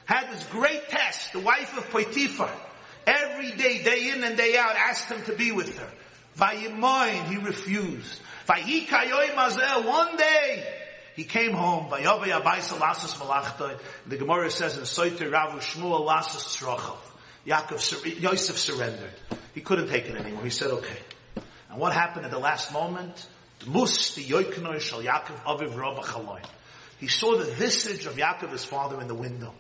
had this great test. The wife of Potiphar, every day in and day out, asked him to be with her. Vayimoin, he refused. Vayikayoy mazel, one day, he came home. Vayovay abaysa lasas malachtoy. The Gemara says in Soiter Ravu Shmuel lasas tzrochav. Yosef surrendered. He couldn't take it anymore. He said, okay. And what happened at the last moment? He saw the visage of Yaakov, his father, in the window.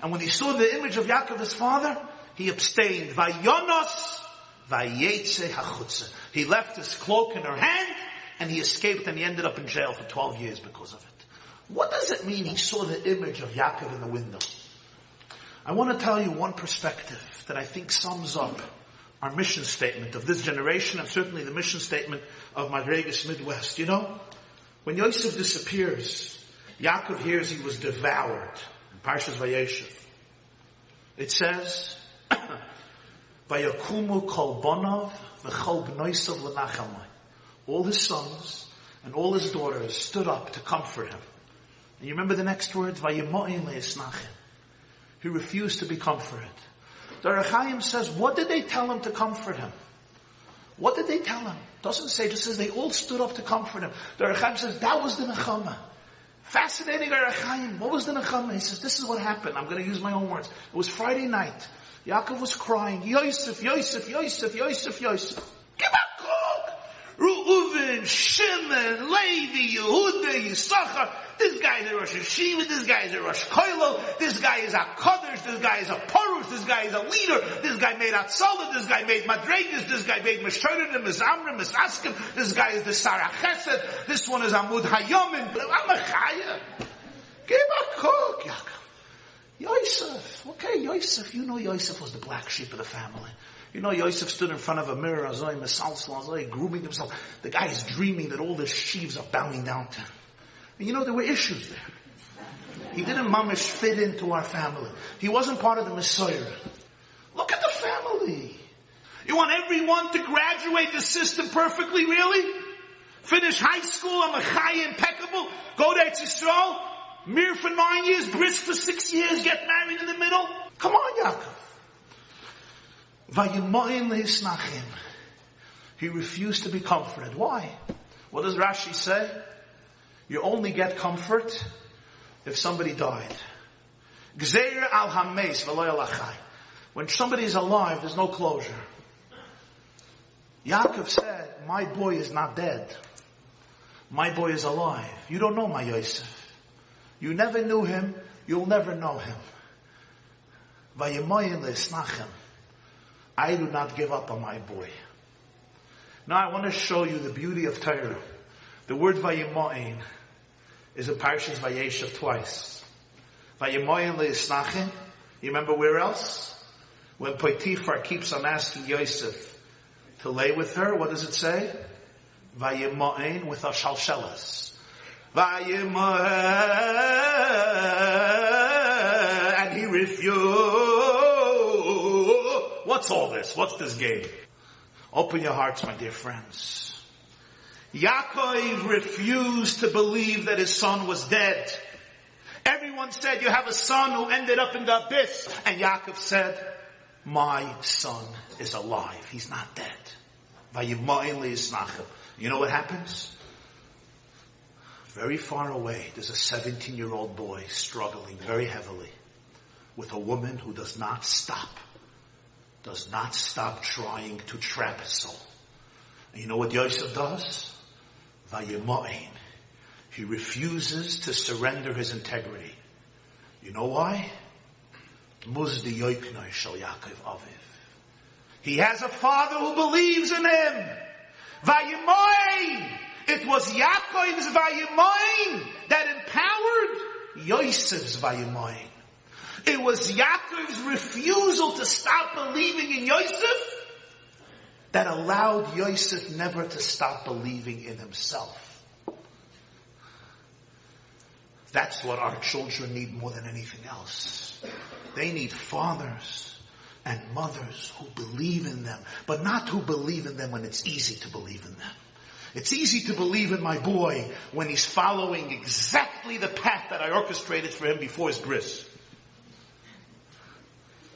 And when he saw the image of Yaakov, his father, he abstained. Vayonos vayetze hachutza. He left his cloak in her hand, and he escaped, and he ended up in jail for 12 years because of it. What does it mean he saw the image of Yaakov in the window? I want to tell you one perspective that I think sums up our mission statement of this generation, and certainly the mission statement of Madregas Midwest. You know, when Yosef disappears, Yaakov hears he was devoured. In Parshas Vayeshev, it says, "Vayakumu kol bonav v'chol b'noisav l'nachamai." All his sons and all his daughters stood up to comfort him. And you remember the next words, "Vayemo'in le'esnachem." He refused to be comforted. The Orach Chaim says, what did they tell him to comfort him? What did they tell him? Doesn't say, just says they all stood up to comfort him. The Orach Chaim says, that was the nechama. Fascinating Orach Chaim. What was the nechama? He says, this is what happened. I'm going to use my own words. It was Friday night. Yaakov was crying, Yosef, Yosef, Yosef, Yosef, Yosef. Give a cook! Reuven, Shimon, Levi, Yehuda, Yisachar. This guy is a Rosh Hashiva, this guy is a Rosh Koilo, this guy is a Kodesh, this guy is a Porush, this guy is a leader, this guy made Atzalah, this guy made Madregas, this guy made Meshorim, Mizamrim, Misaskim, this guy is the Sarah Chesed, this one is Amud Hayomin. I'm a Chaya. Give a cook, Yaakov. Yosef. Okay, Yosef. You know Yosef was the black sheep of the family. You know Yosef stood in front of a mirror, grooming himself. The guy is dreaming that all the sheaves are bowing down to him. And you know, there were issues there. He didn't mamish fit into our family. He wasn't part of the Messiah. Look at the family. You want everyone to graduate the system perfectly, really? Finish high school, I'm a chai impeccable, go to Eretz Yisrael, mir for 9 years, bris for 6 years, get married in the middle? Come on, Yaakov. Vayemo'in le'isnachim. He refused to be comforted. Why? What does Rashi say? You only get comfort if somebody died. Gzeir al hameis v'lo al achai. When somebody is alive, there's no closure. Yaakov said, my boy is not dead. My boy is alive. You don't know my Yosef. You never knew him. You'll never know him. Vayemoyin le'isnachem. I do not give up on my boy. Now I want to show you the beauty of Torah. The word Vayemoyin is in Parshas Vayeshev twice. Vayemoyin le'isnachem. You remember where else? When Potiphar keeps on asking Yosef to lay with her, what does it say? Vayemoyin with a shalshelas. Vayemoyin, and he refused. What's all this? What's this game? Open your hearts, my dear friends. Yaakov refused to believe that his son was dead. Everyone said, you have a son who ended up in the abyss. And Yaakov said, my son is alive. He's not dead. You know what happens? Very far away, there's a 17-year-old boy struggling very heavily with a woman who does not stop trying to trap his soul. And you know what Yosef does? Vayemo'in. He refuses to surrender his integrity. You know why? Muzdi yoiknoi shel Yaakov aviv. He has a father who believes in him. Vayemo'in. It was Yaakov's Vayemo'in that empowered Yosef's Vayemo'in. It was Yaakov's refusal to stop believing in Yosef that allowed Yosef never to stop believing in himself. That's what our children need more than anything else. They need fathers and mothers who believe in them, but not who believe in them when it's easy to believe in them. It's easy to believe in my boy when he's following exactly the path that I orchestrated for him before his bris.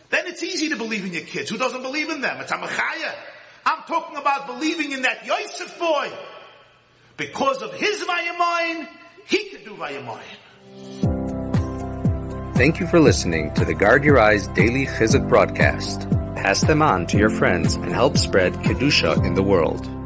Then it's easy to believe in your kids. Who doesn't believe in them? It's a mechaya. I'm talking about believing in that Yosef boy. Because of his vayamoyin, he could do vayamoyin. Thank you for listening to the Guard Your Eyes Daily Chizuk broadcast. Pass them on to your friends and help spread Kedusha in the world.